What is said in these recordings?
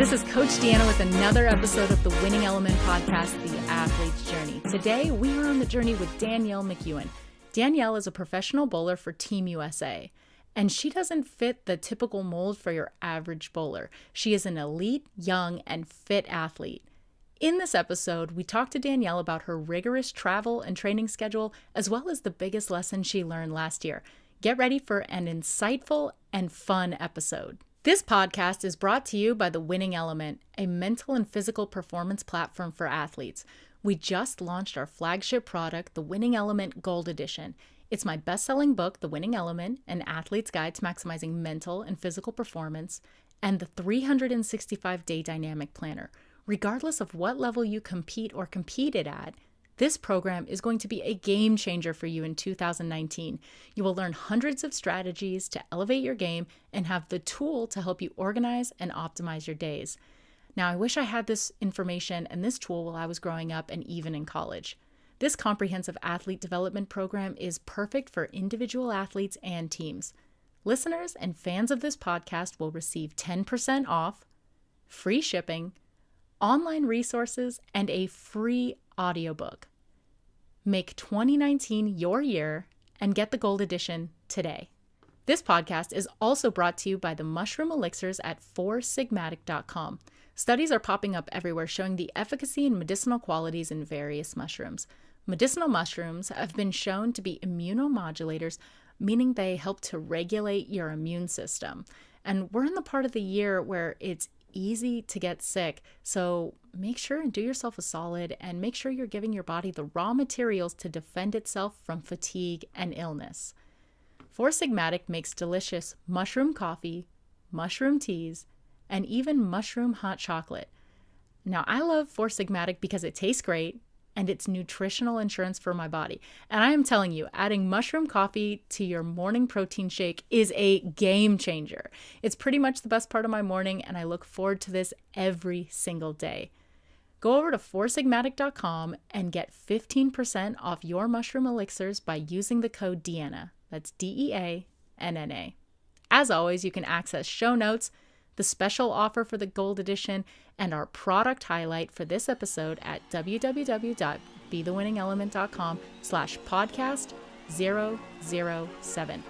This is Coach Deanna with another episode of the Winning Element podcast, The Athlete's Journey. Today, we are on the journey with Danielle McEwan. Danielle is a professional bowler for Team USA, and she doesn't fit the typical mold for your average bowler. She is an elite, young, and fit athlete. In this episode, we talked to Danielle about her rigorous travel and training schedule, as well as the biggest lesson she learned last year. Get ready for an insightful and fun episode. This podcast is brought to you by The Winning Element, a mental and physical performance platform for athletes. We just launched our flagship product, The Winning Element Gold Edition. It's my best-selling book, The Winning Element, An Athlete's Guide to Maximizing Mental and Physical Performance, and the 365-day Dynamic Planner. Regardless of what level you compete or competed at, this program is going to be a game changer for you in 2019. You will learn hundreds of strategies to elevate your game and have the tool to help you organize and optimize your days. Now, I wish I had this information and this tool while I was growing up and even in college. This comprehensive athlete development program is perfect for individual athletes and teams. Listeners and fans of this podcast will receive 10% off, free shipping, online resources, and a free audiobook. Make 2019 your year and get the gold edition today. This podcast is also brought to you by the mushroom elixirs at 4sigmatic.com. Studies are popping up everywhere showing the efficacy and medicinal qualities in various mushrooms. Medicinal mushrooms have been shown to be immunomodulators, meaning they help to regulate your immune system. And we're in the part of the year where it's easy to get sick, so make sure and do yourself a solid and make sure you're giving your body the raw materials to defend itself from fatigue and illness. Four Sigmatic makes delicious mushroom coffee, mushroom teas, and even mushroom hot chocolate. Now, I love Four Sigmatic because it tastes great and it's nutritional insurance for my body. And I am telling you, adding mushroom coffee to your morning protein shake is a game changer. It's pretty much the best part of my morning, and I look forward to this every single day. Go over to foursigmatic.com and get 15% off your mushroom elixirs by using the code Deanna. That's DEANNA. As always, you can access show notes, the special offer for the Gold Edition, and our product highlight for this episode at www.bethewinningelement.com/podcast007.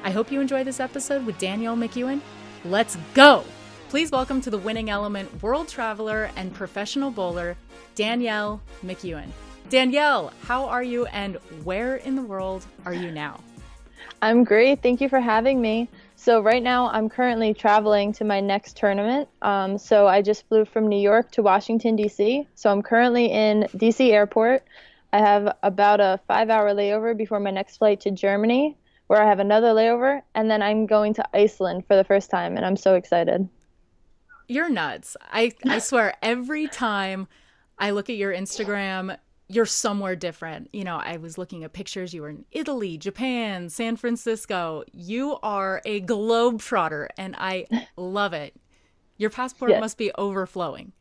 I hope you enjoy this episode with Danielle McEwan. Let's go! Please welcome to the Winning Element world traveler and professional bowler, Danielle McEwan. Danielle, how are you and where in the world are you now? I'm great. Thank you for having me. So right now I'm currently traveling to my next tournament. So I just flew from New York to Washington, D.C. So I'm currently in D.C. airport. I have about a 5-hour layover before my next flight to Germany, where I have another layover. And then I'm going to Iceland for the first time. And I'm so excited. You're nuts. I swear, every time I look at your Instagram, you're somewhere different. You know, I was looking at pictures. You were in Italy, Japan, San Francisco. You are a globetrotter, and I love it. Your passport must be overflowing.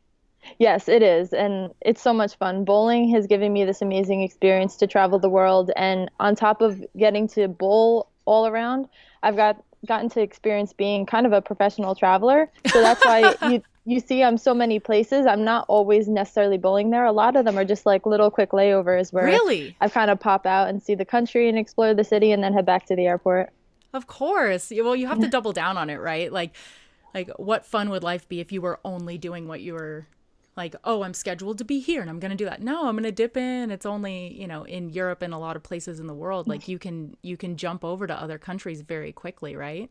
Yes, it is. And it's so much fun. Bowling has given me this amazing experience to travel the world. And on top of getting to bowl all around, I've gotten to experience being kind of a professional traveler. So that's why you see I'm so many places. I'm not always necessarily bowling there. A lot of them are just like little quick layovers where I kind of pop out and see the country and explore the city and then head back to the airport. Of course. Well, you have to double down on it, right? Like what fun would life be if you were only doing what you were like, oh, I'm scheduled to be here and I'm going to do that. No, I'm going to dip in. It's only, in Europe and a lot of places in the world, like you can jump over to other countries very quickly, right?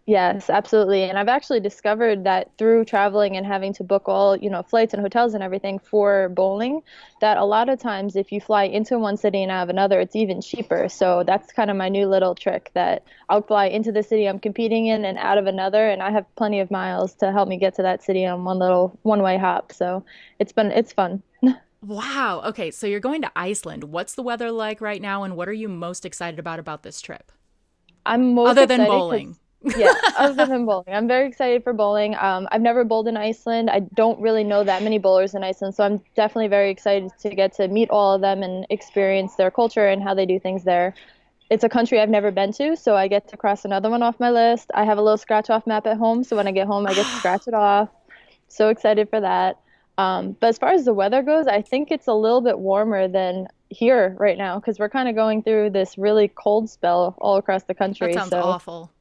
Yes, absolutely. And I've actually discovered that through traveling and having to book all, flights and hotels and everything for bowling, that a lot of times if you fly into one city and out of another, it's even cheaper. So that's kind of my new little trick, that I'll fly into the city I'm competing in and out of another. And I have plenty of miles to help me get to that city on one little one-way hop. So it's fun. Wow. Okay. So you're going to Iceland. What's the weather like right now? And what are you most excited about this trip? I'm most Other than bowling. Yeah, other than bowling. I'm very excited for bowling. I've never bowled in Iceland. I don't really know that many bowlers in Iceland, so I'm definitely very excited to get to meet all of them and experience their culture and how they do things there. It's a country I've never been to, so I get to cross another one off my list. I have a little scratch-off map at home, so when I get home, I get to scratch it off. So excited for that. But as far as the weather goes, I think it's a little bit warmer than here right now because we're kind of going through this really cold spell all across the That country. sounds So awful.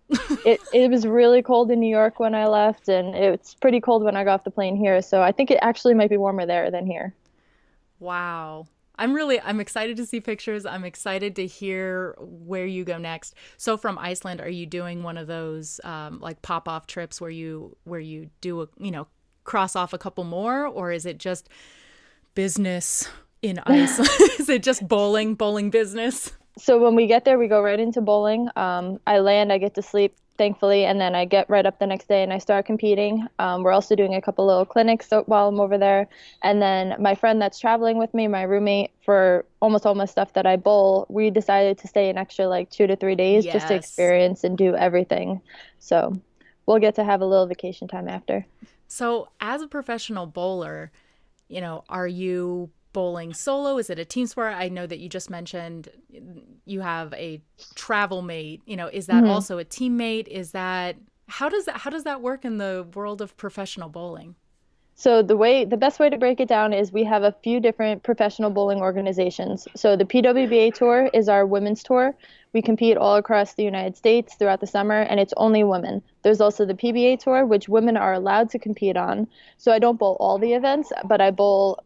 it was really cold in New York when I left, and it's pretty cold when I got off the plane here. So I think it actually might be warmer there than here. Wow. I'm excited to see pictures. I'm excited to hear where you go next. So from Iceland, are you doing one of those like pop off trips where you do cross off a couple more, or is it just business in Iceland? Is it just bowling business? So when we get there, we go right into bowling. I land, I get to sleep, thankfully, and then I get right up the next day and I start competing. We're also doing a couple little clinics while I'm over there. And then my friend that's traveling with me, my roommate, for almost all my stuff that I bowl, we decided to stay an extra like 2 to 3 days just to Yes. experience and do everything. So we'll get to have a little vacation time after. So as a professional bowler, are you bowling solo? Is it a team sport? I know that you just mentioned you have a travel mate. Is that Mhm. also a teammate? Is that how does that work in the world of professional bowling? So the best way to break it down is we have a few different professional bowling organizations. So the PWBA tour is our women's tour. We compete all across the United States throughout the summer, and it's only women. There's also the PBA tour, which women are allowed to compete on. So I don't bowl all the events, but I bowl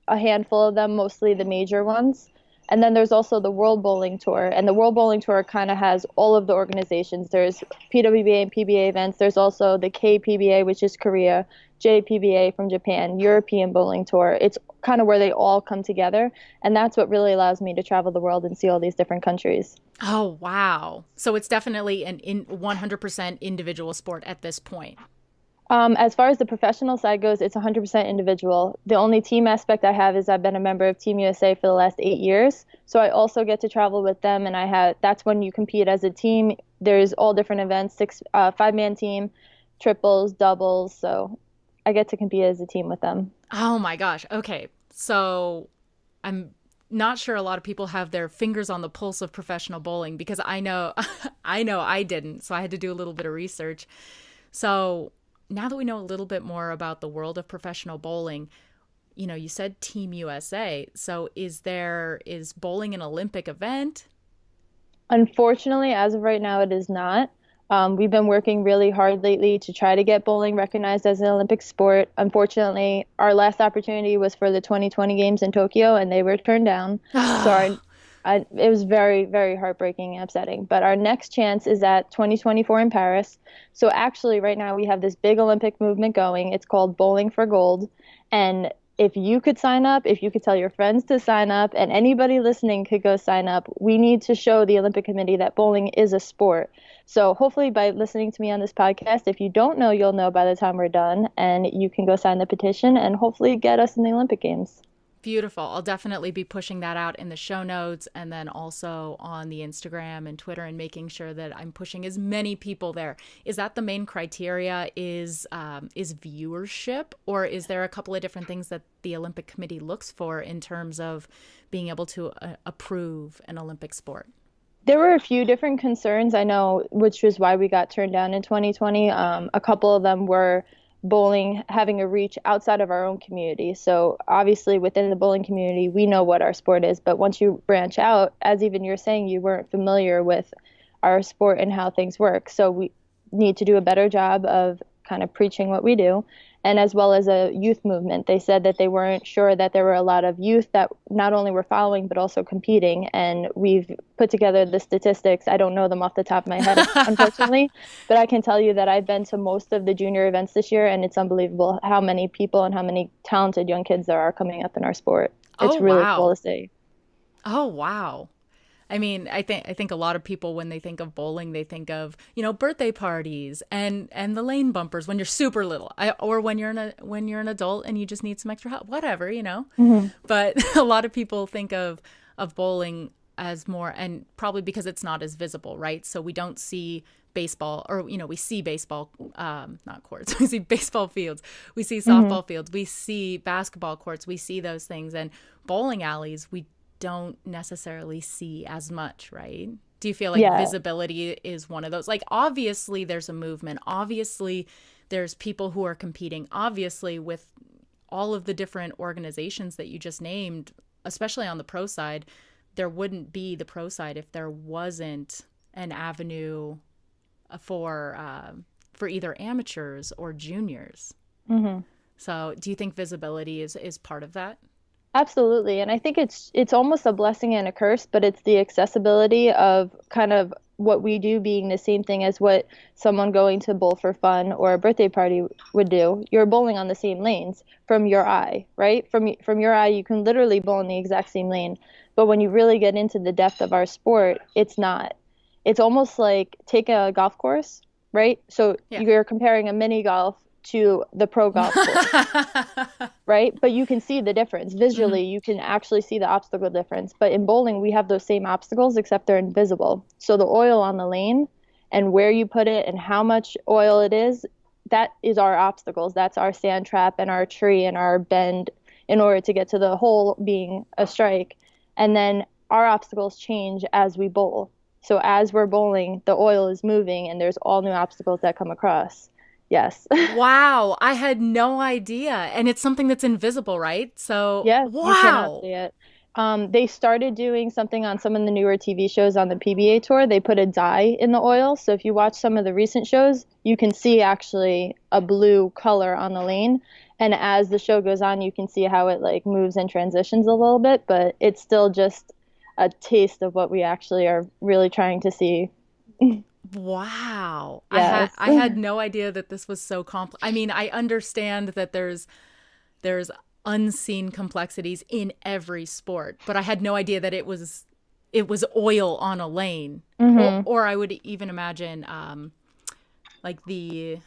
a handful of them, mostly the major ones. And then there's also the World Bowling Tour, and the World Bowling Tour kind of has all of the organizations. There's PWBA and PBA events. There's also the KPBA, which is Korea, JPBA from Japan, European Bowling Tour. It's kind of where they all come together, and that's what really allows me to travel the world and see all these different countries. Oh, wow. So it's definitely an 100% individual sport at this point. As far as the professional side goes, it's 100% individual. The only team aspect I have is I've been a member of Team USA for the last 8 years. So I also get to travel with them, and that's when you compete as a team. There's all different events, five-man team, triples, doubles. So I get to compete as a team with them. Oh my gosh. Okay. So I'm not sure a lot of people have their fingers on the pulse of professional bowling because I know I know I didn't. So I had to do a little bit of research. So now that we know a little bit more about the world of professional bowling, you said Team USA. So is bowling an Olympic event? Unfortunately, as of right now, it is not. We've been working really hard lately to try to get bowling recognized as an Olympic sport. Unfortunately, our last opportunity was for the 2020 games in Tokyo, and they were turned down. So it was very, very heartbreaking and upsetting. But our next chance is at 2024 in Paris. So actually, right now we have this big Olympic movement going. It's called Bowling for Gold. And if you could sign up, if you could tell your friends to sign up, and anybody listening could go sign up, we need to show the Olympic Committee that bowling is a sport. So hopefully by listening to me on this podcast, if you don't know, you'll know by the time we're done, and you can go sign the petition and hopefully get us in the Olympic Games. Beautiful. I'll definitely be pushing that out in the show notes and then also on the Instagram and Twitter and making sure that I'm pushing as many people there. Is that the main criteria? Is viewership, or is there a couple of different things that the Olympic Committee looks for in terms of being able to approve an Olympic sport? There were a few different concerns, I know, which was why we got turned down in 2020. A couple of them were bowling having a reach outside of our own community. So obviously within the bowling community, we know what our sport is, but once you branch out, as even you're saying, you weren't familiar with our sport and how things work. So we need to do a better job of kind of preaching what we do. And as well as a youth movement, they said that they weren't sure that there were a lot of youth that not only were following but also competing. And we've put together the statistics. I don't know them off the top of my head, unfortunately, but I can tell you that I've been to most of the junior events this year, and it's unbelievable how many people and how many talented young kids there are coming up in our sport. Oh, It's really cool wow. to see. Oh, wow. I mean, I think a lot of people when they think of bowling, they think of, birthday parties and the lane bumpers when you're super little, or when you're an adult and you just need some extra help, whatever. Hmm. But a lot of people think of bowling as more, and probably because it's not as visible, right? So we don't see baseball, or we see baseball, not courts. We see baseball fields, we see Hmm. softball fields, we see basketball courts, we see those things, and bowling alleys we don't necessarily see as much, right? Do you feel like Yeah. visibility is one of those? Like, obviously there's a movement. Obviously There's people who are competing, obviously, with all of the different organizations that you just named, especially on the pro side. There wouldn't be the pro side if there wasn't an avenue for either amateurs or juniors. Mm-hmm. So do you think visibility is part of that? Absolutely. And I think it's almost a blessing and a curse, but it's the accessibility of kind of what we do being the same thing as what someone going to bowl for fun or a birthday party would do. You're bowling on the same lanes from your eye, right? From your eye, you can literally bowl in the exact same lane. But when you really get into the depth of our sport, it's not. It's almost like take a golf course, right? So Yeah. you're comparing a mini golf to the pro golf course, right? But you can see the difference visually. You can actually see the obstacle difference. But in bowling, we have those same obstacles, except they're invisible. So the oil on the lane and where you put it and how much oil it is, that is our obstacles. That's our sand trap and our tree and our bend in order to get to the hole being a strike. And then our obstacles change as we bowl. So as we're bowling, the oil is moving and there's all new obstacles that come across. Yes. Wow, I had no idea. And it's something that's invisible, right? So, Yes, you cannot wow. see it. They started doing something on some of the newer TV shows on the PBA tour. They put a dye in the oil. So if you watch some of the recent shows, you can see actually a blue color on the lane. And as the show goes on, you can see how it like moves and transitions a little bit, but it's still just a taste of what we actually are really trying to see. Wow. Yes. I had no idea that this was so complex. I mean, I understand that there's unseen complexities in every sport, but I had no idea that it was oil on a lane. Or I would even imagine like the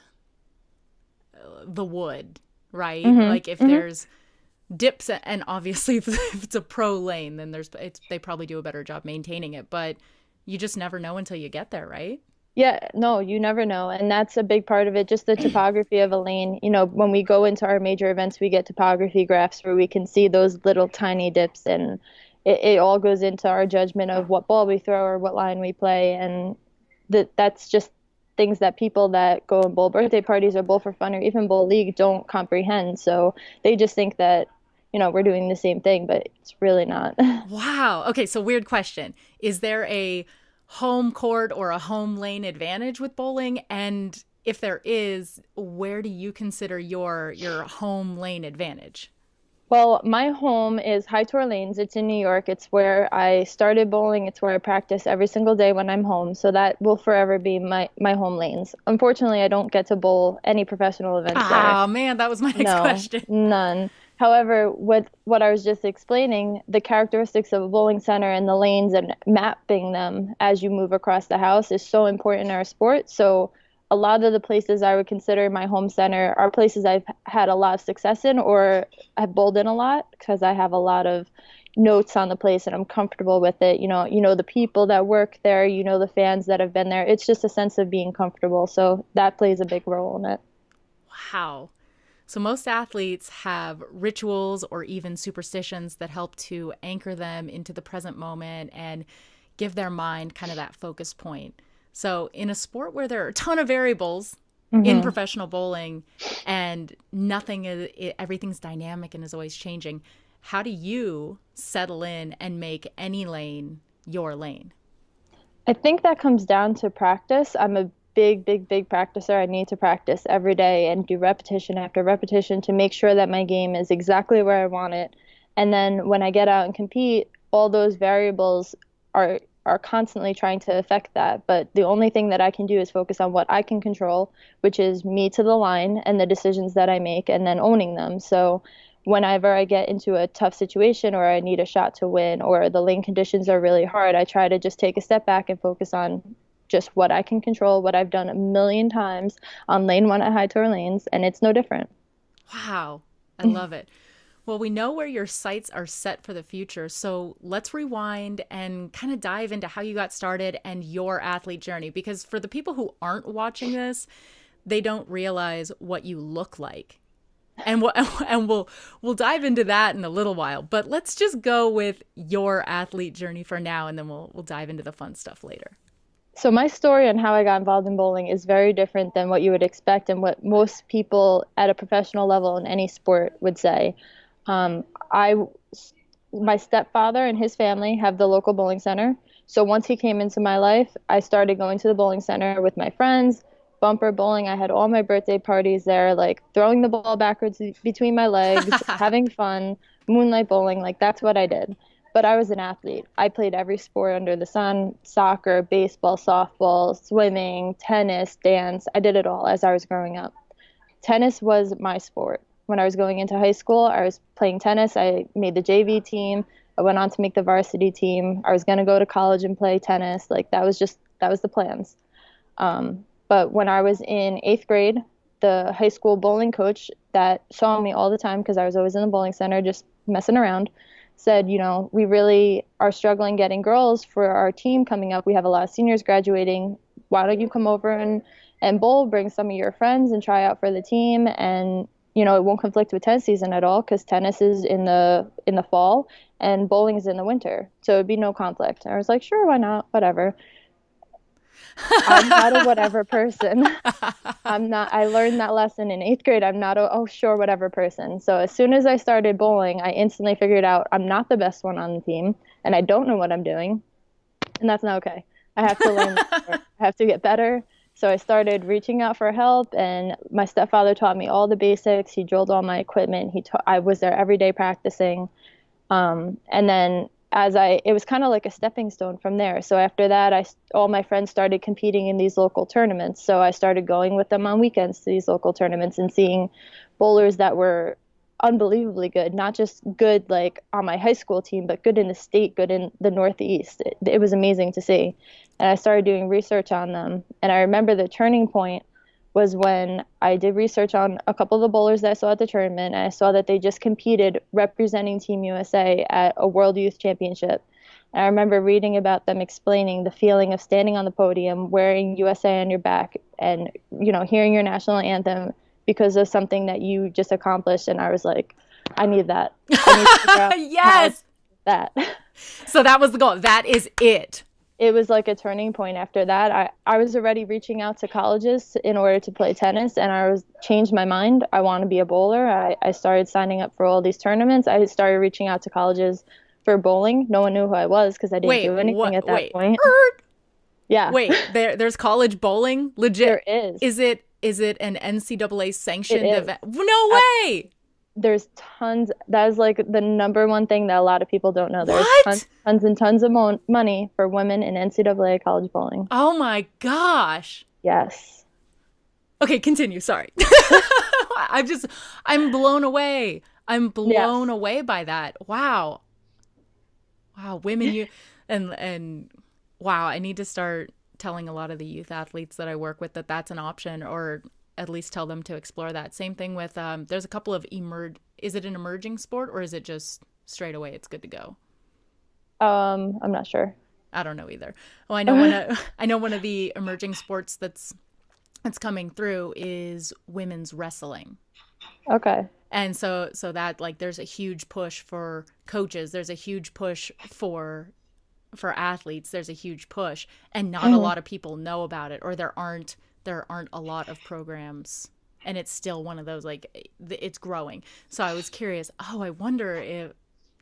wood, right? Like if there's dips, and obviously if it's a pro lane, then they probably do a better job maintaining it, but you just never know until you get there, right? Yeah, no, you never know. And that's a big part of it, just the topography of a lane. You know, when we go into our major events, we get topography graphs where we can see those little tiny dips, and it all goes into our judgment of what ball we throw or what line we play. And that's just things that people that go and bowl birthday parties or bowl for fun or even bowl league don't comprehend. So they just think that, we're doing the same thing, but it's really not. Wow. Okay, so weird question. Is there a home court or a home lane advantage with bowling? And if there is, where do you consider your home lane advantage? Well, my home is High Tor Lanes. It's in New York. It's where I started bowling. It's where I practice every single day when I'm home. So that will forever be my home lanes. Unfortunately, I don't get to bowl any professional events there. Oh man, that was my next No, question. none. However, with what I was just explaining, the characteristics of a bowling center and the lanes and mapping them as you move across the house is so important in our sport. So a lot of the places I would consider my home center are places I've had a lot of success in or have bowled in a lot because I have a lot of notes on the place and I'm comfortable with it. The people that work there, the fans that have been there. It's just a sense of being comfortable. So that plays a big role in it. Wow. So most athletes have rituals or even superstitions that help to anchor them into the present moment and give their mind kind of that focus point. So in a sport where there are a ton of variables in professional bowling and everything's dynamic and is always changing, how do you settle in and make any lane your lane? I think that comes down to practice. I'm a big practicer. I need to practice every day and do repetition after repetition to make sure that my game is exactly where I want it. And then when I get out and compete, all those variables are constantly trying to affect that. But the only thing that I can do is focus on what I can control, which is me to the line and the decisions that I make and then owning them. So whenever I get into a tough situation or I need a shot to win or the lane conditions are really hard, I try to just take a step back and focus on just what I can control, what I've done a million times on lane 1 at High Tor Lanes, and it's no different. Wow. I love it. Well, we know where your sights are set for the future, so let's rewind and kind of dive into how you got started and your athlete journey, because for the people who aren't watching this, they don't realize what you look like. And we'll dive into that in a little while, but let's just go with your athlete journey for now, and then we'll dive into the fun stuff later. So my story on how I got involved in bowling is very different than what you would expect and what most people at a professional level in any sport would say. Um, I, my stepfather and his family have the local bowling center. So once he came into my life, I started going to the bowling center with my friends, bumper bowling. I had all my birthday parties there, like throwing the ball backwards between my legs, having fun, moonlight bowling. Like that's what I did. But I was an athlete. I played every sport under the sun, soccer, baseball, softball, swimming, tennis, dance. I did it all as I was growing up. Tennis was my sport. When I was going into high school, I was playing tennis. I made the JV team. I went on to make the varsity team. I was going to go to college and play tennis. Like that was the plans. But when I was in eighth grade, the high school bowling coach that saw me all the time because I was always in the bowling center just messing around said, we really are struggling getting girls for our team coming up. We have a lot of seniors graduating. Why don't you come over and bowl, bring some of your friends and try out for the team? And, it won't conflict with tennis season at all because tennis is in the fall and bowling is in the winter. So it'd be no conflict. And I was like, sure, why not? Whatever. I'm not a whatever person. I'm not, I learned that lesson in eighth grade. I'm not a, oh, sure, whatever person. So as soon as I started bowling, I instantly figured out I'm not the best one on the team and I don't know what I'm doing. And that's not okay. I have to learn, I have to get better. So I started reaching out for help and my stepfather taught me all the basics. He drilled all my equipment. I was there every day practicing. And then it was kind of like a stepping stone from there. So after that, all my friends started competing in these local tournaments. So I started going with them on weekends to these local tournaments and seeing bowlers that were unbelievably good, not just good like on my high school team, but good in the state, good in the Northeast. It was amazing to see. And I started doing research on them. And I remember the turning point was when I did research on a couple of the bowlers that I saw at the tournament, and I saw that they just competed representing Team USA at a World Youth Championship. And I remember reading about them explaining the feeling of standing on the podium, wearing USA on your back, and hearing your national anthem because of something that you just accomplished. And I was like, I need that. I need to figure out yes, that. So that was the goal. That is it. It was like a turning point after that. I was already reaching out to colleges in order to play tennis, and changed my mind. I want to be a bowler. I started signing up for all these tournaments. I started reaching out to colleges for bowling. No one knew who I was because I didn't do anything at that point. Yeah. Wait, there's college bowling? Legit. There is. Is it an NCAA sanctioned event? No way. There's tons. That is like the number one thing that a lot of people don't know. There's What? tons and tons of money for women in NCAA college bowling. Oh my gosh. Yes. Okay, continue. Sorry. I'm blown away. I'm blown away by that. Wow. Wow, women and wow, I need to start telling a lot of the youth athletes that I work with that that's an option, or at least tell them to explore that. Same thing with there's a couple of is it an emerging sport or is it just straight away it's good to go? I'm not sure. I don't know either. Well, I know one of the emerging sports that's coming through is women's wrestling. Okay. And so that like there's a huge push for coaches, there's a huge push for athletes, there's a huge push, and not a lot of people know about it, or there aren't a lot of programs, and it's still one of those like it's growing. So I was curious, I wonder if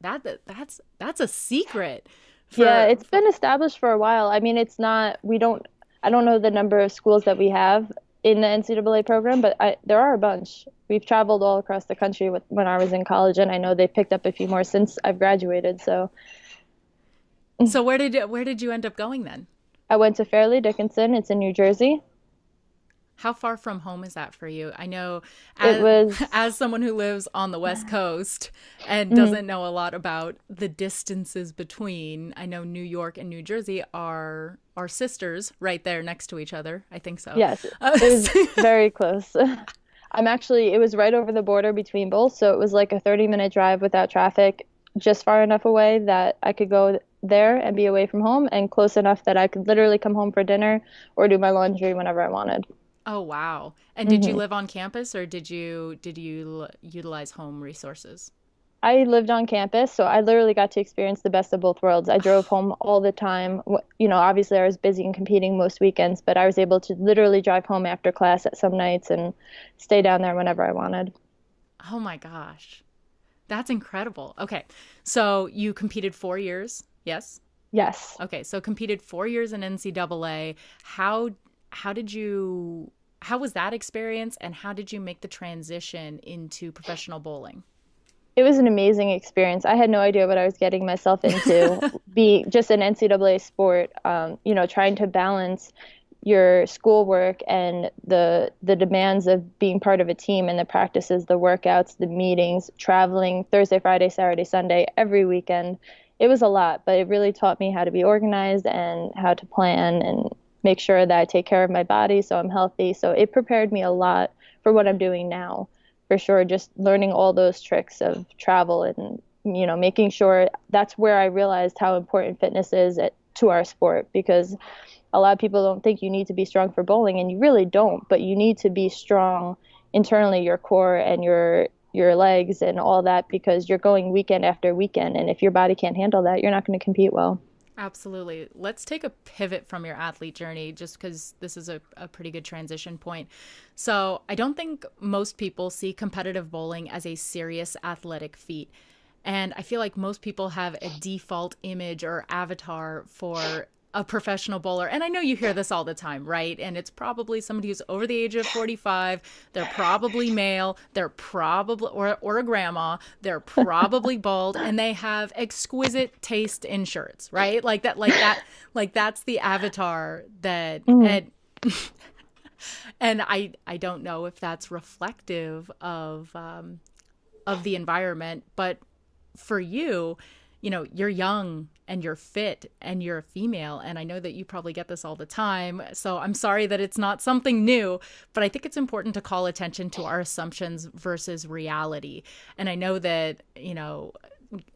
that's a secret. Yeah, it's been established for a while. I mean, it's not, I don't know the number of schools that we have in the NCAA program, but there are a bunch. We've traveled all across the country when I was in college, and I know they picked up a few more since I've graduated. So where did you end up going then? I went to Fairleigh Dickinson. It's in New Jersey. How far from home is that for you? I know as someone who lives on the West Coast and doesn't know a lot about the distances between, I know New York and New Jersey are sisters right there next to each other. I think so. Yes, it was very close. It was right over the border between both. So it was like a 30-minute drive without traffic, just far enough away that I could go there and be away from home, and close enough that I could literally come home for dinner or do my laundry whenever I wanted. Oh, wow. And did you live on campus, or did you utilize home resources? I lived on campus, so I literally got to experience the best of both worlds. I drove home all the time. Obviously I was busy and competing most weekends, but I was able to literally drive home after class at some nights and stay down there whenever I wanted. Oh my gosh. That's incredible. Okay. So you competed 4 years. Yes. Yes. Okay. So competed 4 years in NCAA. How did you, how was that experience and how did you make the transition into professional bowling? It was an amazing experience. I had no idea what I was getting myself into. Be just an NCAA sport, trying to balance your schoolwork and the demands of being part of a team and the practices, the workouts, the meetings, traveling Thursday, Friday, Saturday, Sunday, every weekend. It was a lot, but it really taught me how to be organized and how to plan and make sure that I take care of my body so I'm healthy. So it prepared me a lot for what I'm doing now. For sure, just learning all those tricks of travel and making sure that's where I realized how important fitness is to our sport, because a lot of people don't think you need to be strong for bowling, and you really don't, but you need to be strong internally, your core and your legs and all that, because you're going weekend after weekend, and if your body can't handle that, you're not going to compete well. Absolutely. Let's take a pivot from your athlete journey just because this is a pretty good transition point. So, I don't think most people see competitive bowling as a serious athletic feat. And I feel like most people have a default image or avatar for a professional bowler. And I know you hear this all the time, right? And it's probably somebody who's over the age of 45. They're probably male. They're probably, or a grandma. They're probably bald and they have exquisite taste in shirts, right? Like that's the avatar that, and I don't know if that's reflective of the environment, but for you, you're young and you're fit and you're a female. And I know that you probably get this all the time. So I'm sorry that it's not something new, but I think it's important to call attention to our assumptions versus reality. And I know that,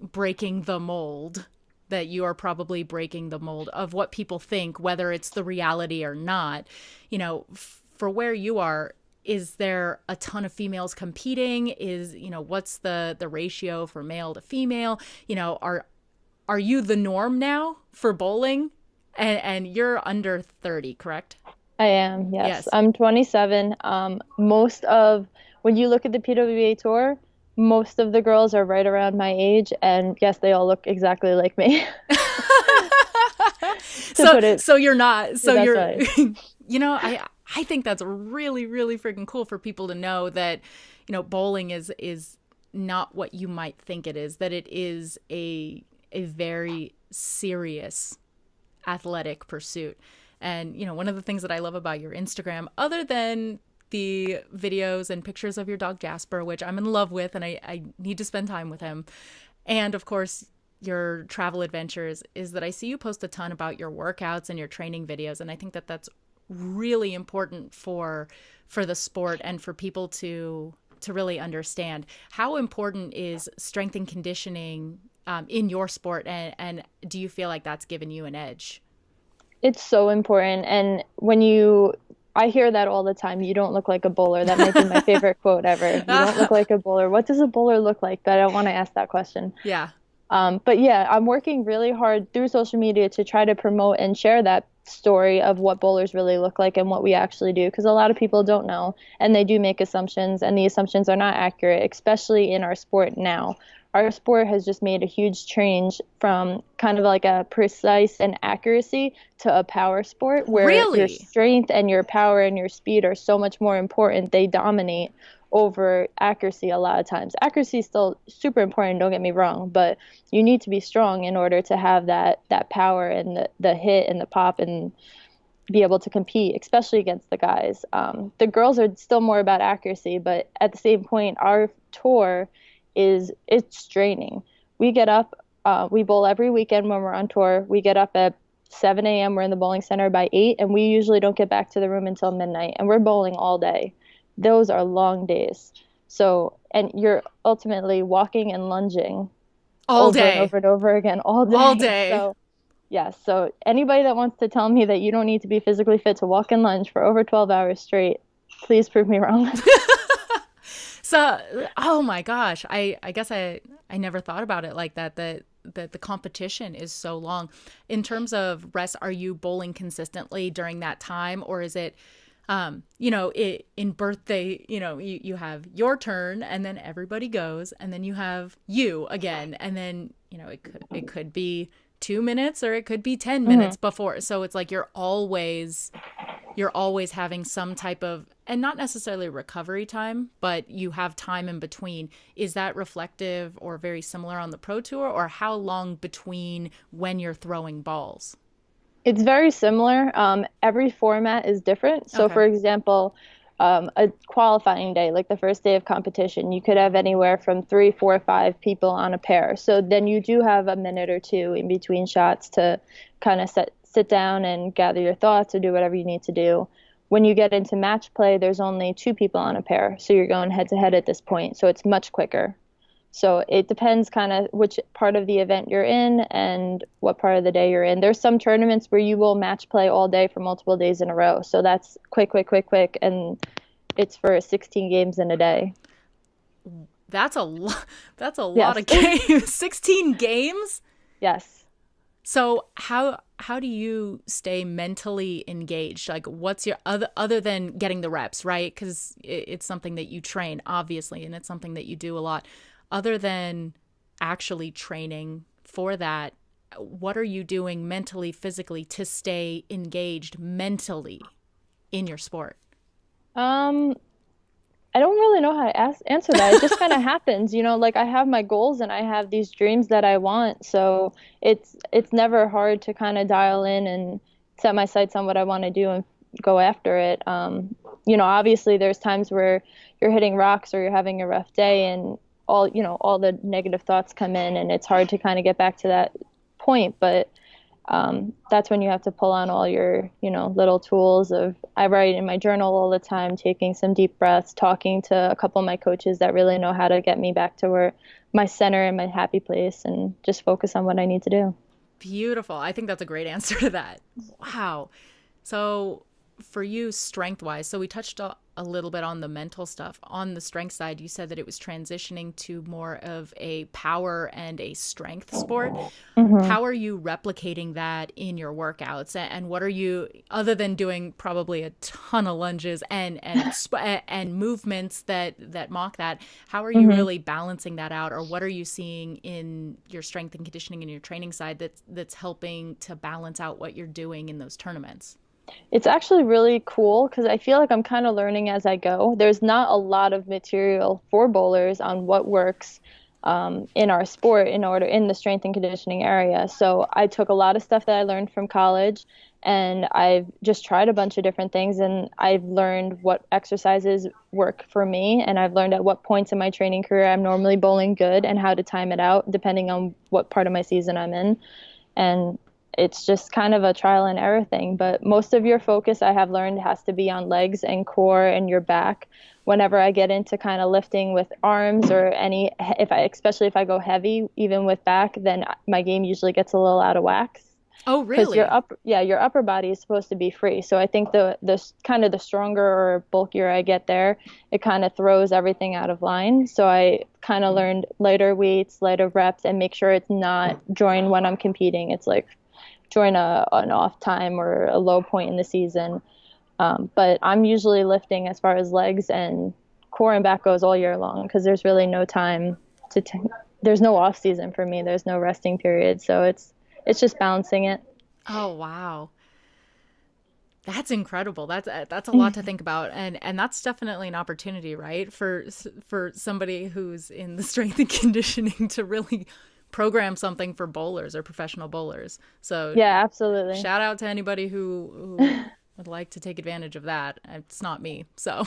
breaking the mold, that you are probably breaking the mold of what people think, whether it's the reality or not. For where you are, is there a ton of females competing? What's the ratio for male to female? Are you the norm now for bowling? And you're under 30, correct? I am, yes. Yes. I'm 27. When you look at the PWA tour, most of the girls are right around my age, and yes, they all look exactly like me. So you're not. So you're, right. I think that's really, really freaking cool for people to know that, bowling is not what you might think it is, that it is a very serious athletic pursuit. And, one of the things that I love about your Instagram, other than the videos and pictures of your dog Jasper, which I'm in love with and I need to spend time with him, and of course, your travel adventures, is that I see you post a ton about your workouts and your training videos. And I think that that's really important for the sport and for people to really understand how important is strength and conditioning in your sport, and do you feel like that's given you an edge? It's so important. And I hear that all the time. You don't look like a bowler. That might be my favorite quote ever. You don't look like a bowler. What does a bowler look like? But I don't want to ask that question. Yeah. But yeah, I'm working really hard through social media to try to promote and share that story of what bowlers really look like and what we actually do, because a lot of people don't know and they do make assumptions, and the assumptions are not accurate, especially in our sport now. Our sport has just made a huge change from kind of like a precise and accuracy to a power sport where Really? Your strength and your power and your speed are so much more important. They dominate over accuracy a lot of times. Accuracy is still super important, don't get me wrong, but you need to be strong in order to have that power and the hit and the pop and be able to compete, especially against the guys. The girls are still more about accuracy, but at the same point, our tour it's draining. We get up, we bowl every weekend when we're on tour. We get up at 7 a.m. We're in the bowling center by 8, and we usually don't get back to the room until midnight, and we're bowling all day. Those are long days. So, and you're ultimately walking and lunging all over day and over and over again all day. All day. So, yes. So anybody that wants to tell me that you don't need to be physically fit to walk and lunge for over 12 hours straight, please prove me wrong. So, oh my gosh, I guess I never thought about it like that. That the competition is so long. In terms of rest, are you bowling consistently during that time, or is it, in birthday, you have your turn and then everybody goes, and then you have you again, and then it could be 2 minutes or it could be 10 minutes before. So it's like you're always having some type of, and not necessarily recovery time, but you have time in between. Is that reflective or very similar on the pro tour, or how long between when you're throwing balls? It's very similar. Every format is different. So, Okay. for example, a qualifying day, like the first day of competition, you could have anywhere from 3, 4, 5 people on a pair. So then you do have a minute or two in between shots to kind of sit down and gather your thoughts or do whatever you need to do. When you get into match play, there's only 2 people on a pair. So you're going head to head at this point. So it's much quicker. So it depends kind of which part of the event you're in and what part of the day you're in. There's some tournaments where you will match play all day for multiple days in a row. So that's quick, quick, quick, quick. And it's for 16 games in a day. That's a lot. That's a lot Yes. of games. 16 games. Yes. So how do you stay mentally engaged? Like, what's your other than getting the reps, right? Because it's something that you train, obviously, and it's something that you do a lot. Other than actually training for that, what are you doing mentally, physically to stay engaged mentally in your sport? Um, I don't really know how to answer that. It just kind of happens, like I have my goals and I have these dreams that I want. So it's never hard to kind of dial in and set my sights on what I want to do and go after it. Obviously there's times where you're hitting rocks or you're having a rough day and all the negative thoughts come in and it's hard to kind of get back to that point. But that's when you have to pull on all your, little tools of, I write in my journal all the time, taking some deep breaths, talking to a couple of my coaches that really know how to get me back to where my center and my happy place and just focus on what I need to do. Beautiful. I think that's a great answer to that. Wow. So for you, strength wise, so we touched a little bit on the mental stuff. On the strength side, you said that it was transitioning to more of a power and a strength sport. How are you replicating that in your workouts? And what are you, other than doing probably a ton of lunges and movements that mock that, how are you really balancing that out? Or what are you seeing in your strength and conditioning and your training side that's helping to balance out what you're doing in those tournaments? It's actually really cool because I feel like I'm kind of learning as I go. There's not a lot of material for bowlers on what works in our sport in the strength and conditioning area. So I took a lot of stuff that I learned from college and I've just tried a bunch of different things and I've learned what exercises work for me and I've learned at what points in my training career I'm normally bowling good and how to time it out depending on what part of my season I'm in. And it's just kind of a trial and error thing, but most of your focus I have learned has to be on legs and core and your back. Whenever I get into kind of lifting with arms or especially if I go heavy, even with back, then my game usually gets a little out of whack. Oh, Because really? your upper body is supposed to be free. So I think the kind of the stronger or bulkier I get there, it kind of throws everything out of line. So I kind of learned lighter weights, lighter reps, and make sure it's not during when I'm competing. It's like during an off time or a low point in the season. But I'm usually lifting as far as legs and core and back goes all year long because there's really no time there's no off season for me. There's no resting period. So it's just balancing it. Oh, wow. That's incredible. That's a lot to think about, and that's definitely an opportunity, right? For somebody who's in the strength and conditioning to really program something for bowlers or professional bowlers. So Yeah, absolutely. shout out to anybody who would like to take advantage of that. It's not me. So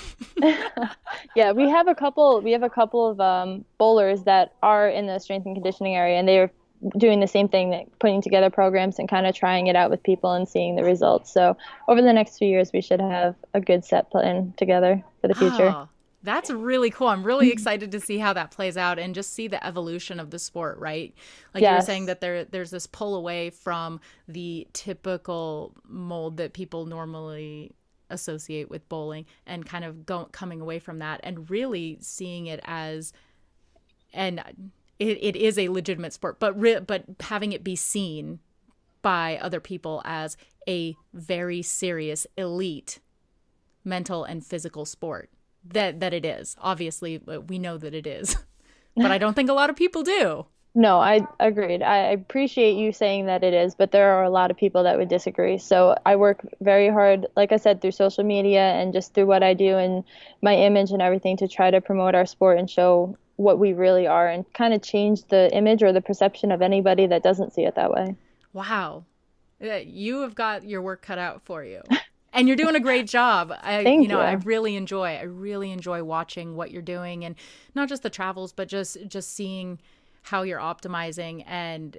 Yeah, we have a couple of bowlers that are in the strength and conditioning area, and they're doing the same thing, that putting together programs and kind of trying it out with people and seeing the results. So over the next few years, we should have a good set plan together for the future. oh, that's really cool. I'm really excited to see how that plays out and just see the evolution of the sport, right? Like you were saying Yes. that there's this pull away from the typical mold that people normally associate with bowling, and kind of coming away from that and really seeing it as, and it is a legitimate sport, but having it be seen by other people as a very serious elite mental and physical sport that it is. Obviously, we know that it is, but I don't think a lot of people do. No, I agreed. I appreciate you saying that it is, but there are a lot of people that would disagree. So I work very hard, like I said, through social media and just through what I do and my image and everything to try to promote our sport and show what we really are and kind of change the image or the perception of anybody that doesn't see it that way. Wow. You have got your work cut out for you. And you're doing a great job. Thank you. I really enjoy watching what you're doing, and not just the travels, but just seeing how you're optimizing and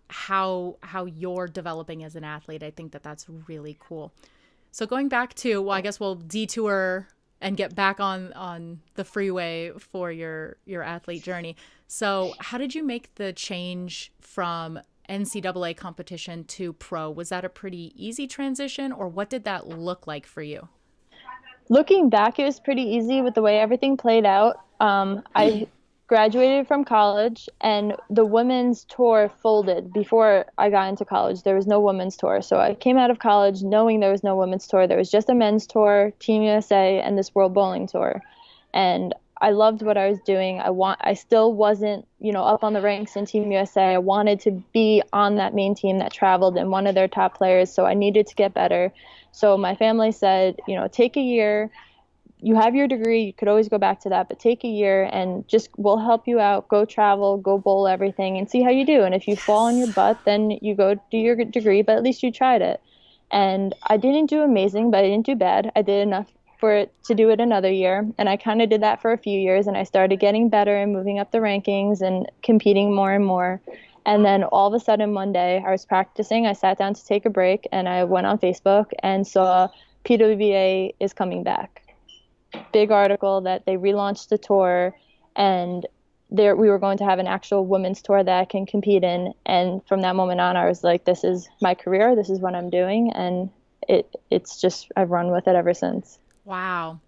how you're developing as an athlete. I think that's really cool. So going back to, well, I guess we'll detour and get back on the freeway for your athlete journey. So how did you make the change from NCAA competition to pro? Was that a pretty easy transition, or what did that look like for you? Looking back, it was pretty easy with the way everything played out. I graduated from college and the women's tour folded before I got into college. There was no women's tour. So I came out of college knowing there was no women's tour. There was just a men's tour, Team USA, and this World Bowling Tour. And I loved what I was doing. I still wasn't, up on the ranks in Team USA. I wanted to be on that main team that traveled and one of their top players. So I needed to get better. So my family said, take a year. You have your degree. You could always go back to that, but take a year and we'll help you out. Go travel, go bowl everything and see how you do. And if you fall on your butt, then you go do your degree, but at least you tried it. And I didn't do amazing, but I didn't do bad. I did enough for it to do it another year. And I kind of did that for a few years, and I started getting better and moving up the rankings and competing more and more. And then all of a sudden one day I was practicing, I sat down to take a break, and I went on Facebook and saw PWBA is coming back. Big article that they relaunched the tour, and we were going to have an actual women's tour that I can compete in. And from that moment on, I was like, this is my career, this is what I'm doing, and it's just, I've run with it ever since. Wow.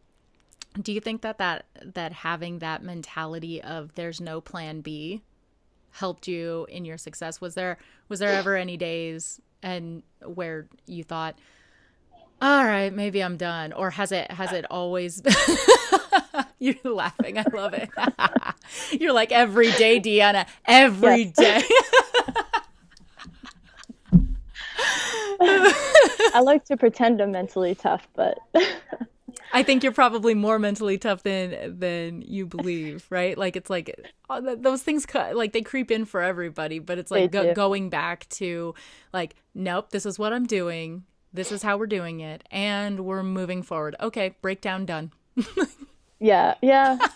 Do you think that having that mentality of there's no plan B helped you in your success? Was there ever any days and where you thought, all right, maybe I'm done? Or has it always You're laughing. I love it. You're like, every day, Deanna, every day. I like to pretend I'm mentally tough, but I think you're probably more mentally tough than you believe, right? Like, it's like those things like they creep in for everybody, but it's like going back to like, nope, this is what I'm doing. This is how we're doing it. And we're moving forward. Okay, breakdown done. Yeah.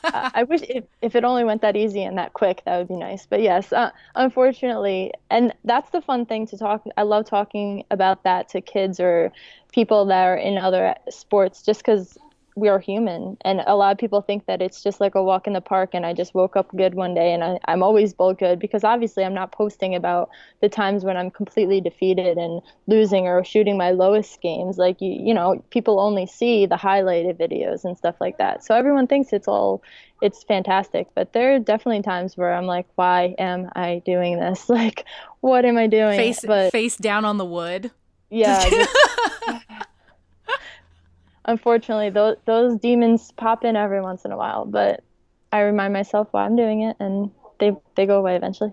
I wish if it only went that easy and that quick, that would be nice. But yes, unfortunately, and that's the fun thing to talk. I love talking about that to kids or people that are in other sports, just because we are human. And a lot of people think that it's just like a walk in the park and I just woke up good one day and I'm always bowl good, because obviously I'm not posting about the times when I'm completely defeated and losing or shooting my lowest games. Like, you know, people only see the highlighted videos and stuff like that. So everyone thinks it's fantastic, but there are definitely times where I'm like, why am I doing this? Like, what am I doing? Face down on the wood. Yeah. Unfortunately, those demons pop in every once in a while, but I remind myself why I'm doing it, and they go away eventually.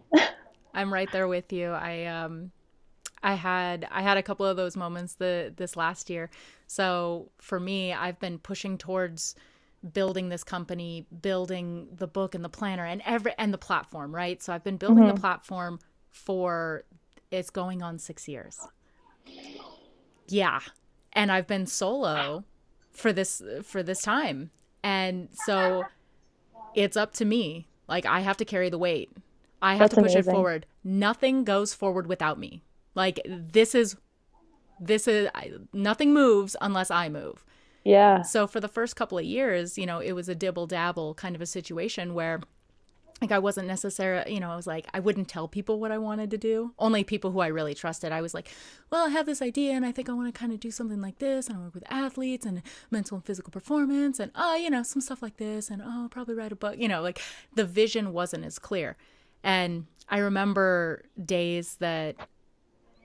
I'm right there with you. I had a couple of those moments this last year. So for me, I've been pushing towards building this company, building the book and the planner and the platform, right? So I've been building the platform it's going on 6 years. Yeah. And I've been solo for this time. And so it's up to me. Like, I have to carry the weight. I have to push it forward. Nothing goes forward without me. Like, this is nothing moves unless I move. Yeah. So for the first couple of years, you know, it was a dibble dabble kind of a situation where Like I wasn't necessarily, I was like, I wouldn't tell people what I wanted to do. Only people who I really trusted. I was like, well, I have this idea and I think I want to kind of do something like this. And I work with athletes and mental and physical performance and, some stuff like this. And, I'll probably write a book, like the vision wasn't as clear. And I remember days that,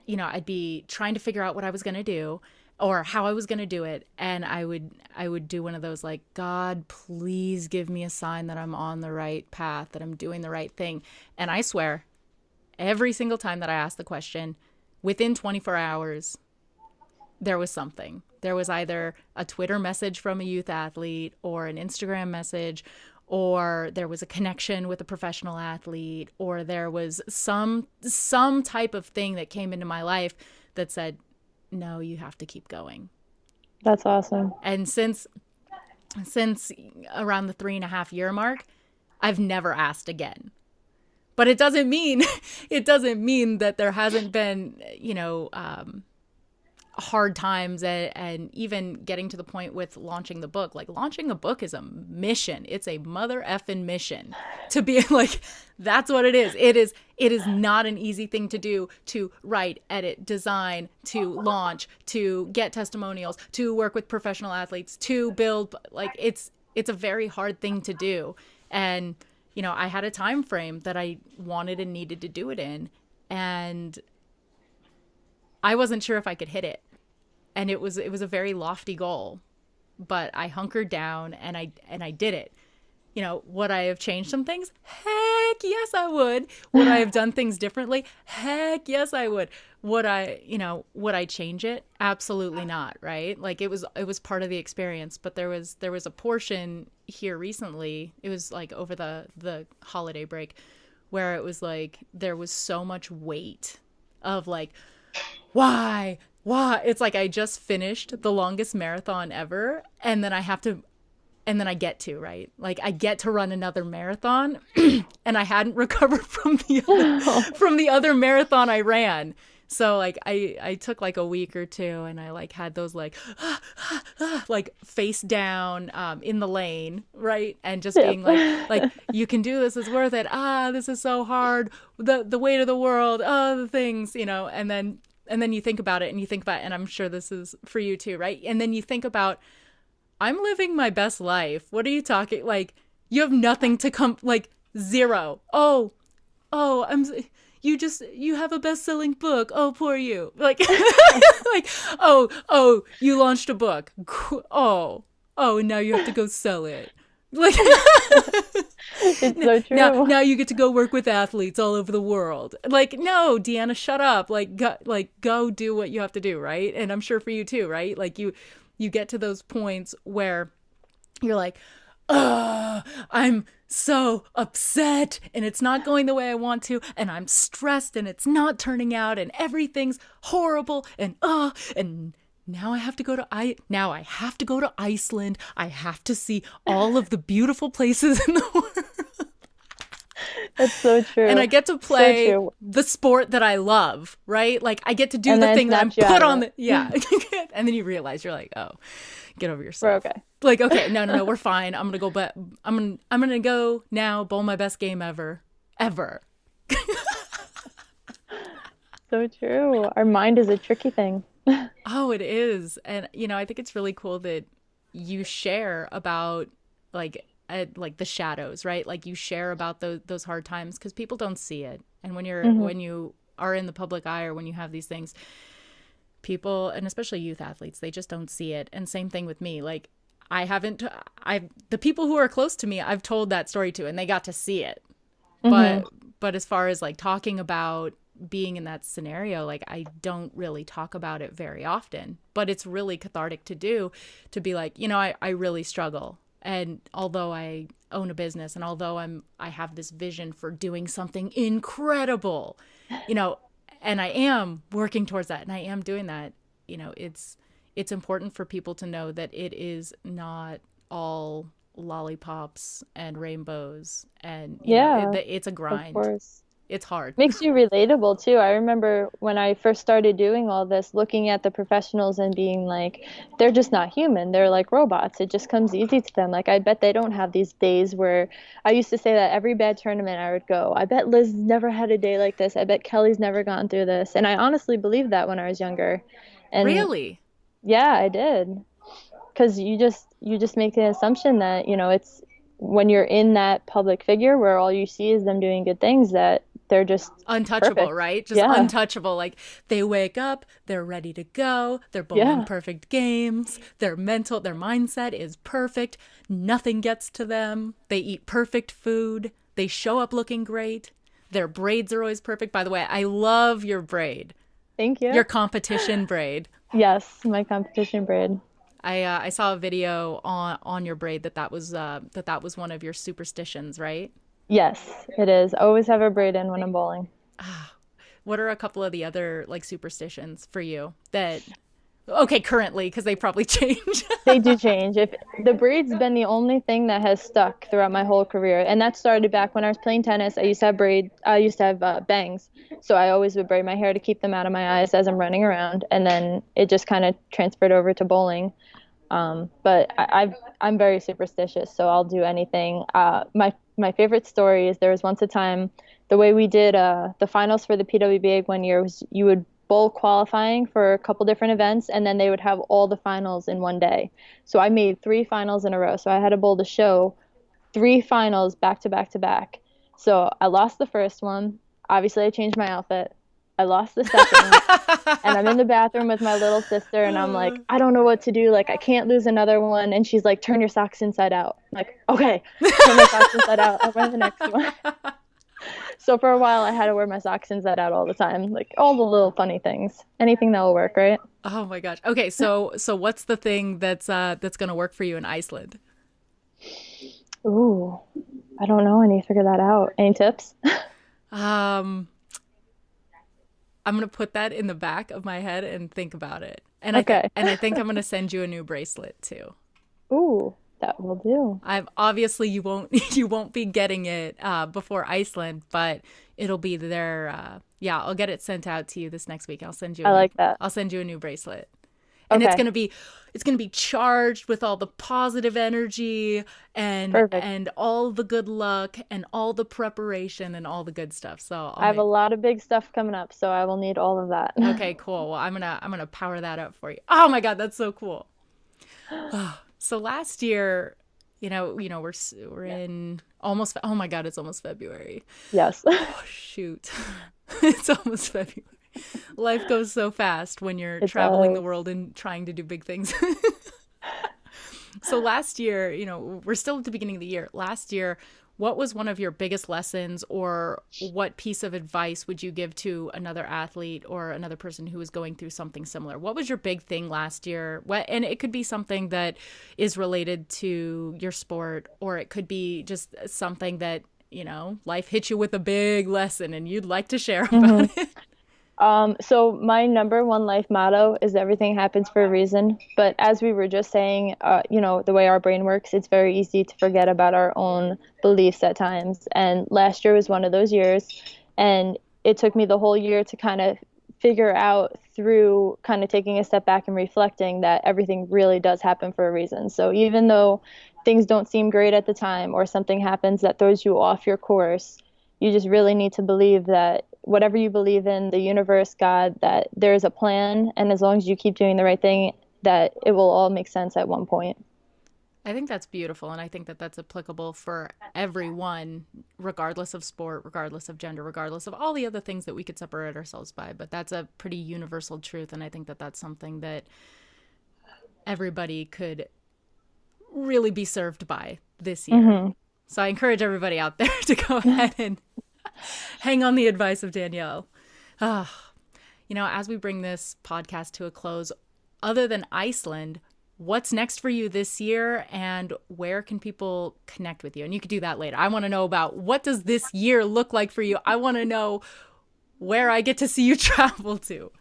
I'd be trying to figure out what I was going to do or how I was going to do it. And I would do one of those like, God, please give me a sign that I'm on the right path, that I'm doing the right thing. And I swear, every single time that I asked the question, within 24 hours, there was something. There was either a Twitter message from a youth athlete or an Instagram message, or there was a connection with a professional athlete, or there was some type of thing that came into my life that said, no, you have to keep going. That's awesome. And since around the 3.5-year mark, I've never asked again. But it doesn't mean that there hasn't been, hard times and even getting to the point with launching the book. Like launching a book is a mission. It's a mother effing mission to be like, that's what it is. It is not an easy thing to do, to write, edit, design, to launch, to get testimonials, to work with professional athletes, to build, like it's a very hard thing to do. And, I had a time frame that I wanted and needed to do it in, and I wasn't sure if I could hit it. And it was a very lofty goal, but I hunkered down and I did it. Would I have changed some things? Heck yes, I would. Would I have done things differently? Heck yes, I would. Would I change it? Absolutely not. Right. Like it was part of the experience, but there was a portion here recently. It was like over the holiday break where it was like, there was so much weight of like, why? It's like I just finished the longest marathon ever, and then I get to, right? Like I get to run another marathon and I hadn't recovered from the other marathon I ran. So like I took like a week or two and I like had those like like face down in the lane, right? And just being like you can do this, it's worth it. This is so hard. The weight of the world, the things, and then you think about it and I'm sure this is for you too, right? And then you think about, I'm living my best life. What are you talking? Like, you have nothing to come, like zero. You have a best-selling book. Oh, poor you. Like, like, you launched a book. Oh, now you have to go sell it. Like, it's so true. Now you get to go work with athletes all over the world. Like, no, Deanna, shut up. Like, go do what you have to do, right? And I'm sure for you too, right? Like you get to those points where you're like, I'm so upset and it's not going the way I want to, and I'm stressed and it's not turning out and everything's horrible and now I have to go to Iceland. I have to see all of the beautiful places in the world. That's so true. And I get to play the sport that I love, right? Like I get to do the thing that I'm put on the and then you realize you're like, oh, get over yourself. We're okay. Like, okay, no, we're fine. I'm gonna go, but I'm gonna go now. Bowl my best game ever. So true. Our mind is a tricky thing. Oh, it is. And, I think it's really cool that you share about like the shadows, right? Like you share about those hard times because people don't see it. And when you are in the public eye or when you have these things, people, and especially youth athletes, they just don't see it. And same thing with me. Like the people who are close to me, I've told that story to, and they got to see it. But as far as like talking about being in that scenario, like I don't really talk about it very often, but it's really cathartic to do, to be like, I really struggle. And although I own a business and although I have this vision for doing something incredible, and I am working towards that and I am doing that, it's important for people to know that it is not all lollipops and rainbows and it's a grind. Of course. It's hard. Makes you relatable too. I remember when I first started doing all this, looking at the professionals and being like, they're just not human. They're like robots. It just comes easy to them. Like, I bet they don't have these days where I used to say that every bad tournament I would go. I bet Liz never had a day like this. I bet Kelly's never gone through this. And I honestly believed that when I was younger. And Really? yeah, I did. Because you just make the assumption that, it's when you're in that public figure where all you see is them doing good things, that they're just Untouchable, perfect. right? Just Yeah. untouchable. Like they wake up, they're ready to go, they're bowling Yeah. perfect games, their mindset is perfect, nothing gets to them, they eat perfect food, they show up looking great, their braids are always perfect. By the way, I love your braid, Thank your you. competition braid. Yes, my competition braid. I saw a video on your braid that was one of your superstitions, right? Yes, it is. Always have a braid in when I'm bowling. What are a couple of the other like superstitions for you that okay, currently, because they probably change. They do change. If the braid's been the only thing that has stuck throughout my whole career, and that started back when I was playing tennis. I used to have bangs, so I always would braid my hair to keep them out of my eyes as I'm running around, and then it just kind of transferred over to bowling. But I'm very superstitious, so I'll do anything. My favorite story is there was once a time the way we did the finals for the PWBA one year was you would bowl qualifying for a couple different events, and then they would have all the finals in one day. So I made three finals in a row. So I had to bowl the show three finals back to back to back. So I lost the first one. Obviously, I changed my outfit. I lost the second, and I'm in the bathroom with my little sister, and I'm like, I don't know what to do. Like, I can't lose another one. And she's like, turn your socks inside out. I'm like, okay, turn my socks inside out. I'll run the next one. So for a while, I had to wear my socks inside out all the time, like all the little funny things. Anything that will work, right? Oh my gosh. Okay, so what's the thing that's gonna work for you in Iceland? Ooh, I don't know. I need to figure that out. Any tips? Um, I'm gonna put that in the back of my head and think about it. And Okay. I think I'm gonna send you a new bracelet too. Ooh, that will do. I've obviously you won't you won't be getting it before Iceland, but it'll be there. Yeah, I'll get it sent out to you this next week. I like that. I'll send you a new bracelet, and Okay, it's gonna be charged with all the positive energy perfect. and all the good luck and all the preparation and all the good stuff. So I I'll have a make lot of big stuff coming up, so I will need all of that. okay, cool. Well, I'm gonna power that up for you. Oh my God, that's so cool. So last year, we're in almost. Oh my God, it's almost February. Yes. Oh shoot, it's almost February. Life goes so fast when you're It traveling the does. world and trying to do big things. So last year, we're still at the beginning of the year. Last year, what was one of your biggest lessons, or what piece of advice would you give to another athlete or another person who was going through something similar? What was your big thing last year? And it could be something that is related to your sport, or it could be just something that, life hit you with a big lesson and you'd like to share hmm about it. So my number one life motto is everything happens for a reason. But as we were just saying, the way our brain works, it's very easy to forget about our own beliefs at times. And last year was one of those years. And it took me the whole year to kind of figure out through kind of taking a step back and reflecting that everything really does happen for a reason. So even though things don't seem great at the time or something happens that throws you off your course, you just really need to believe that whatever you believe in, the universe, God, that there's a plan, and as long as you keep doing the right thing, that it will all make sense at one point. I think that's beautiful. And I think that that's applicable for everyone, regardless of sport, regardless of gender, regardless of all the other things that we could separate ourselves by. But that's a pretty universal truth. And I think that that's something that everybody could really be served by this year. hmm So I encourage everybody out there to go ahead and hang on the advice of Danielle. Ah, as we bring this podcast to a close, other than Iceland, what's next for you this year, and where can people connect with you? And you could do that later. I want to know about what does this year look like for you. I want to know where I get to see you travel to.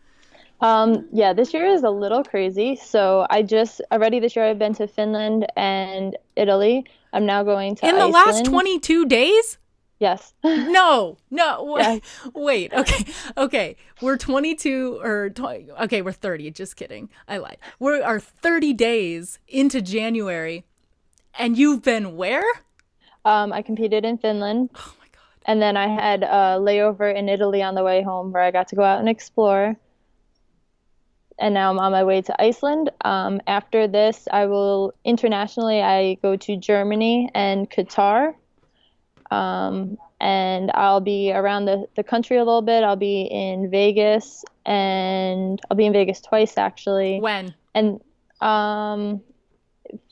Yeah, this year is a little crazy. So already this year I've been to Finland and Italy. I'm now going to In the last Iceland. 22 days? Yes. No, wait, Yes. wait. Okay. We're 22 or 20, okay, we're 30. Just kidding. I lied. We are 30 days into January, and you've been where? I competed in Finland, Oh my God. and then I had a layover in Italy on the way home where I got to go out and explore. And now I'm on my way to Iceland. After this, I will internationally, I go to Germany and Qatar. And I'll be around the country a little bit. I'll be in Vegas, and I'll be in Vegas twice actually. When? And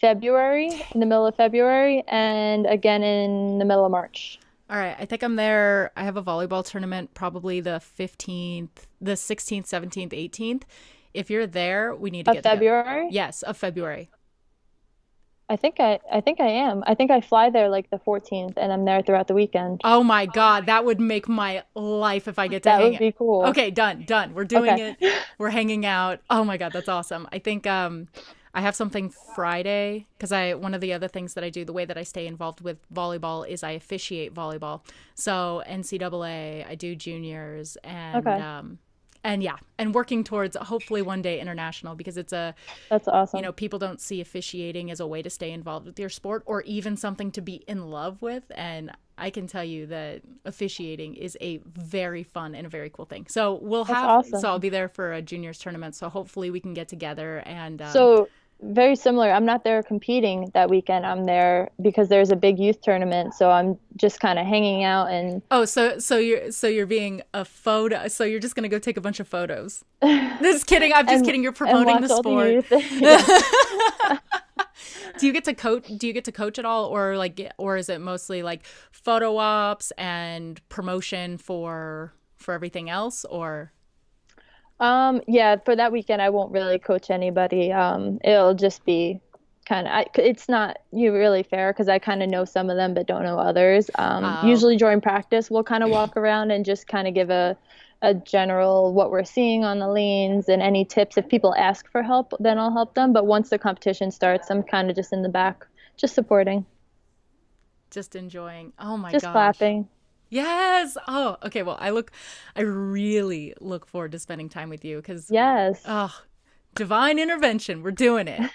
February, in the middle of February, and again in the middle of March. All right, I think I'm there. I have a volleyball tournament probably the 15th, the 16th, 17th, 18th. If you're there, we need to get February? together. Yes, of February. I think I am. I think I fly there like the 14th, and I'm there throughout the weekend. Oh my God, that would make my life if I get to That hang would be cool. Okay, done. We're doing Okay. it. We're hanging out. Oh my God, that's awesome. I think I have something Friday because one of the other things that I do, the way that I stay involved with volleyball is I officiate volleyball. So NCAA, I do juniors, and Okay. and yeah, and working towards hopefully one day international, because it's That's awesome. people don't see officiating as a way to stay involved with your sport or even something to be in love with. And I can tell you that officiating is a very fun and a very cool thing. So Awesome. so I'll be there for a juniors tournament. So hopefully we can get together and, So very similar. I'm not there competing that weekend. I'm there because there's a big youth tournament. So I'm just kind of hanging out and oh, so you're being a photo. So you're just going to go take a bunch of photos. Just kidding. I'm just kidding. You're promoting the watch all sport. youth. Yeah. Do you get to coach? Do you get to coach at all, or is it mostly like photo ops and promotion for everything else? Or Yeah, for that weekend, I won't really coach anybody. It'll just be it's not you really fair because I kind of know some of them but don't know others. Usually during practice, we'll kind of walk around and just kind of give a general what we're seeing on the lanes and any tips. If people ask for help, then I'll help them. But once the competition starts, I'm kind of just in the back, just supporting, just enjoying? Oh my just gosh. clapping. Yes. Oh, okay. Well, I really look forward to spending time with you because Yes. divine intervention. We're doing it.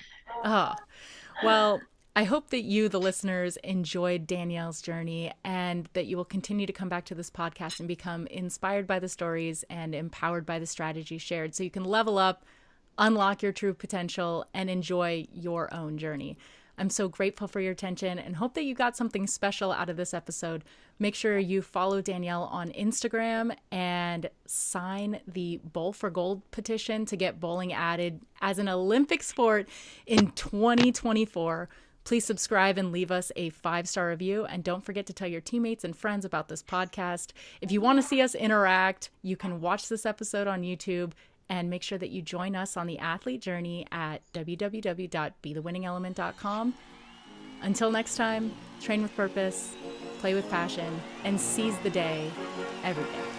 Well, I hope that you, the listeners, enjoyed Danielle's journey and that you will continue to come back to this podcast and become inspired by the stories and empowered by the strategies shared so you can level up, unlock your true potential, and enjoy your own journey. I'm so grateful for your attention and hope that you got something special out of this episode. Make sure you follow Danielle on Instagram and sign the Bowl for Gold petition to get bowling added as an Olympic sport in 2024. Please subscribe and leave us a 5-star review. And don't forget to tell your teammates and friends about this podcast. If you want to see us interact, you can watch this episode on YouTube. And make sure that you join us on the athlete journey at www.BeTheWinningElement.com. Until next time, train with purpose, play with passion, and seize the day every day.